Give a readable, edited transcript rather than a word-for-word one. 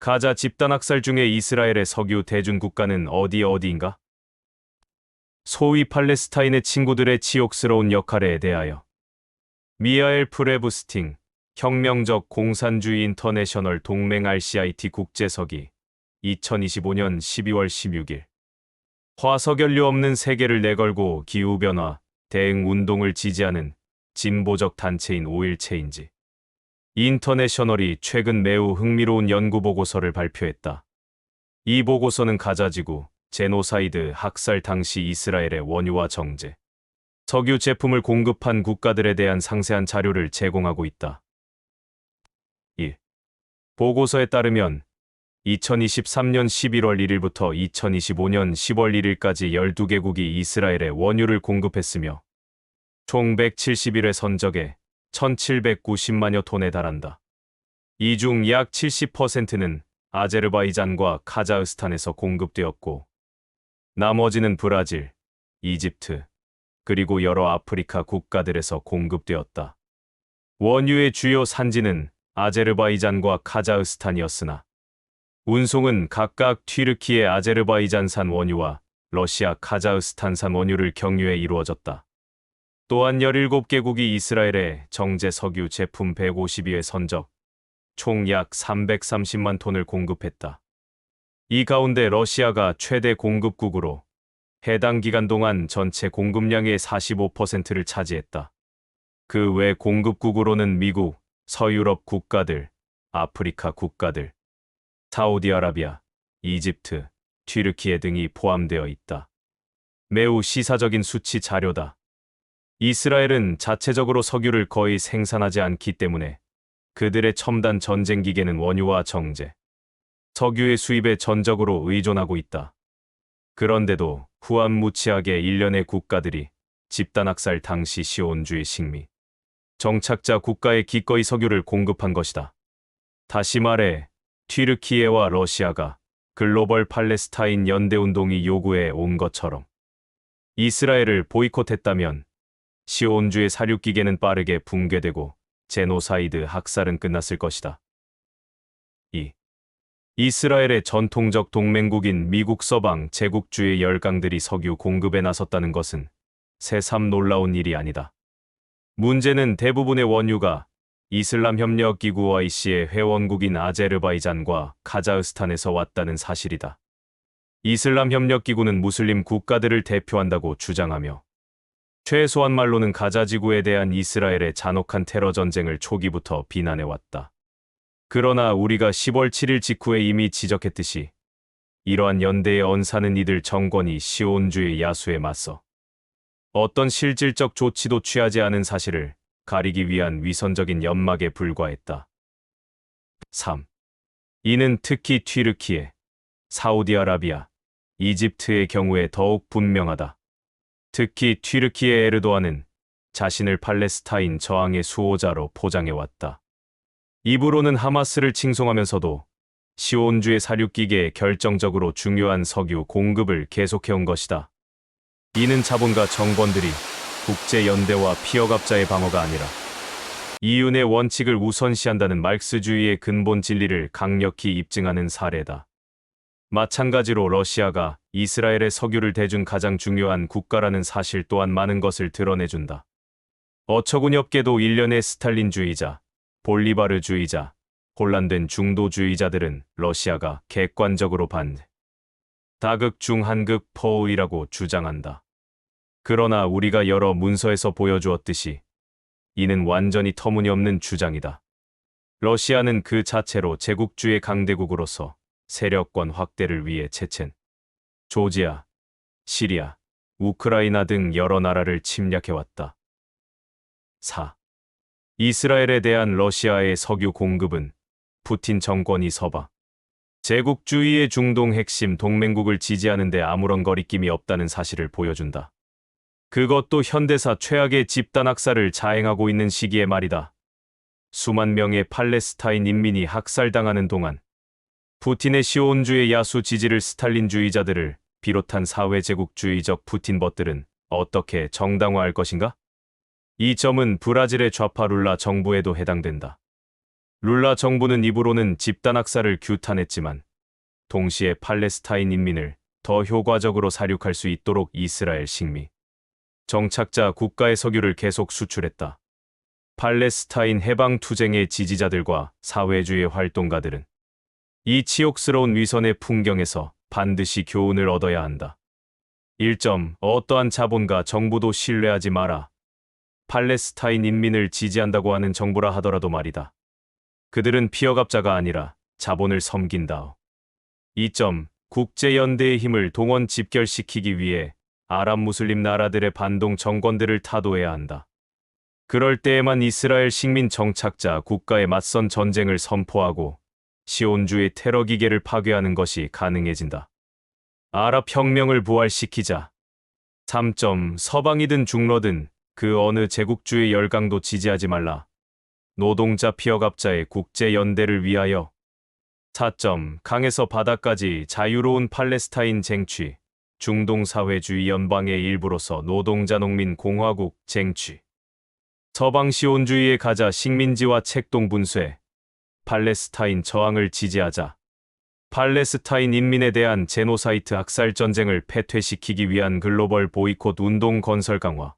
가자 집단 학살 중에 이스라엘의 석유 대준 국가는 어디인가? 소위 팔레스타인의 친구들의 치욕스러운 역할에 대하여 미하엘 프레부스팅, 혁명적 공산주의 인터내셔널 동맹 RCIT 국제석이 2025년 12월 16일 화석연료 없는 세계를 내걸고 기후변화 대응 운동을 지지하는 진보적 단체인 오일체인지 인터내셔널이 최근 매우 흥미로운 연구 보고서를 발표했다. 이 보고서는 가자지구, 제노사이드 학살 당시 이스라엘의 원유와 정제, 석유 제품을 공급한 국가들에 대한 상세한 자료를 제공하고 있다. 1. 보고서에 따르면 2023년 11월 1일부터 2025년 10월 1일까지 12개국이 이스라엘에 원유를 공급했으며 총 170일의 선적에 1790만여 톤에 달한다. 이 중 약 70%는 아제르바이잔과 카자흐스탄에서 공급되었고 나머지는 브라질, 이집트, 그리고 여러 아프리카 국가들에서 공급되었다. 원유의 주요 산지는 아제르바이잔과 카자흐스탄이었으나 운송은 각각 튀르키예 아제르바이잔산 원유와 러시아 카자흐스탄산 원유를 경유해 이루어졌다. 또한 17개국이 이스라엘에 정제 석유 제품 152회 선적, 총 약 330만 톤을 공급했다. 이 가운데 러시아가 최대 공급국으로 해당 기간 동안 전체 공급량의 45%를 차지했다. 그 외 공급국으로는 미국, 서유럽 국가들, 아프리카 국가들, 사우디아라비아, 이집트, 튀르키예 등이 포함되어 있다. 매우 시사적인 수치 자료다. 이스라엘은 자체적으로 석유를 거의 생산하지 않기 때문에 그들의 첨단 전쟁 기계는 원유와 정제, 석유의 수입에 전적으로 의존하고 있다. 그런데도 후한무치하게 일련의 국가들이 집단학살 당시 시온주의 식미, 정착자 국가에 기꺼이 석유를 공급한 것이다. 다시 말해 튀르키예와 러시아가 글로벌 팔레스타인 연대운동이 요구해 온 것처럼 이스라엘을 보이콧했다면 시온주의 사륙기계는 빠르게 붕괴되고 제노사이드 학살은 끝났을 것이다. 2. 이스라엘의 전통적 동맹국인 미국 서방 제국주의 열강들이 석유 공급에 나섰다는 것은 새삼 놀라운 일이 아니다. 문제는 대부분의 원유가 이슬람협력기구 OIC의 회원국인 아제르바이잔과 카자흐스탄에서 왔다는 사실이다. 이슬람협력기구는 무슬림 국가들을 대표한다고 주장하며 최소한 말로는 가자지구에 대한 이스라엘의 잔혹한 테러 전쟁을 초기부터 비난해왔다. 그러나 우리가 10월 7일 직후에 이미 지적했듯이 이러한 연대의 언사는 이들 정권이 시온주의 야수에 맞서 어떤 실질적 조치도 취하지 않은 사실을 가리기 위한 위선적인 연막에 불과했다. 3. 이는 특히 튀르키예, 사우디아라비아, 이집트의 경우에 더욱 분명하다. 특히 튀르키예 에르도안은 자신을 팔레스타인 저항의 수호자로 포장해왔다. 입으로는 하마스를 칭송하면서도 시온주의 사륙기계에 결정적으로 중요한 석유 공급을 계속해온 것이다. 이는 자본가 정권들이 국제연대와 피어갑자의 방어가 아니라 이윤의 원칙을 우선시한다는 말크스주의의 근본 진리를 강력히 입증하는 사례다. 마찬가지로 러시아가 이스라엘의 석유를 대준 가장 중요한 국가라는 사실 또한 많은 것을 드러내준다. 어처구니없게도 일련의 스탈린주의자, 볼리바르주의자, 혼란된 중도주의자들은 러시아가 객관적으로 다극 중 한극 포의라고 주장한다. 그러나 우리가 여러 문서에서 보여주었듯이 이는 완전히 터무니없는 주장이다. 러시아는 그 자체로 제국주의 강대국으로서 세력권 확대를 위해 체첸, 조지아, 시리아, 우크라이나 등 여러 나라를 침략해왔다. 4. 이스라엘에 대한 러시아의 석유 공급은 푸틴 정권이 서방 제국주의의 중동 핵심 동맹국을 지지하는 데 아무런 거리낌이 없다는 사실을 보여준다. 그것도 현대사 최악의 집단 학살을 자행하고 있는 시기에 말이다. 수만 명의 팔레스타인 인민이 학살당하는 동안 푸틴의 시온주의 야수 지지를 스탈린주의자들을 비롯한 사회제국주의적 푸틴벗들은 어떻게 정당화할 것인가? 이 점은 브라질의 좌파 룰라 정부에도 해당된다. 룰라 정부는 입으로는 집단 학살을 규탄했지만 동시에 팔레스타인 인민을 더 효과적으로 사륙할 수 있도록 이스라엘 식미 정착자 국가의 석유를 계속 수출했다. 팔레스타인 해방 투쟁의 지지자들과 사회주의 활동가들은 이 치욕스러운 위선의 풍경에서 반드시 교훈을 얻어야 한다. 1점. 어떠한 자본가 정부도 신뢰하지 마라. 팔레스타인 인민을 지지한다고 하는 정부라 하더라도 말이다. 그들은 피어갑자가 아니라 자본을 섬긴다. 2점. 국제연대의 힘을 동원 집결시키기 위해 아랍 무슬림 나라들의 반동 정권들을 타도해야 한다. 그럴 때에만 이스라엘 식민 정착자 국가에 맞선 전쟁을 선포하고 시온주의 테러 기계를 파괴하는 것이 가능해진다. 아랍 혁명을 부활시키자. 3점. 서방이든 중러든 그 어느 제국주의 열강도 지지하지 말라. 노동자 피어갑자의 국제연대를 위하여. 4점. 강에서 바다까지 자유로운 팔레스타인 쟁취. 중동사회주의 연방의 일부로서 노동자 농민 공화국 쟁취. 서방 시온주의의 가자 식민지와 책동 분쇄. 팔레스타인 저항을 지지하자. 팔레스타인 인민에 대한 제노사이트 학살 전쟁을 패퇴시키기 위한 글로벌 보이콧 운동 건설 강화.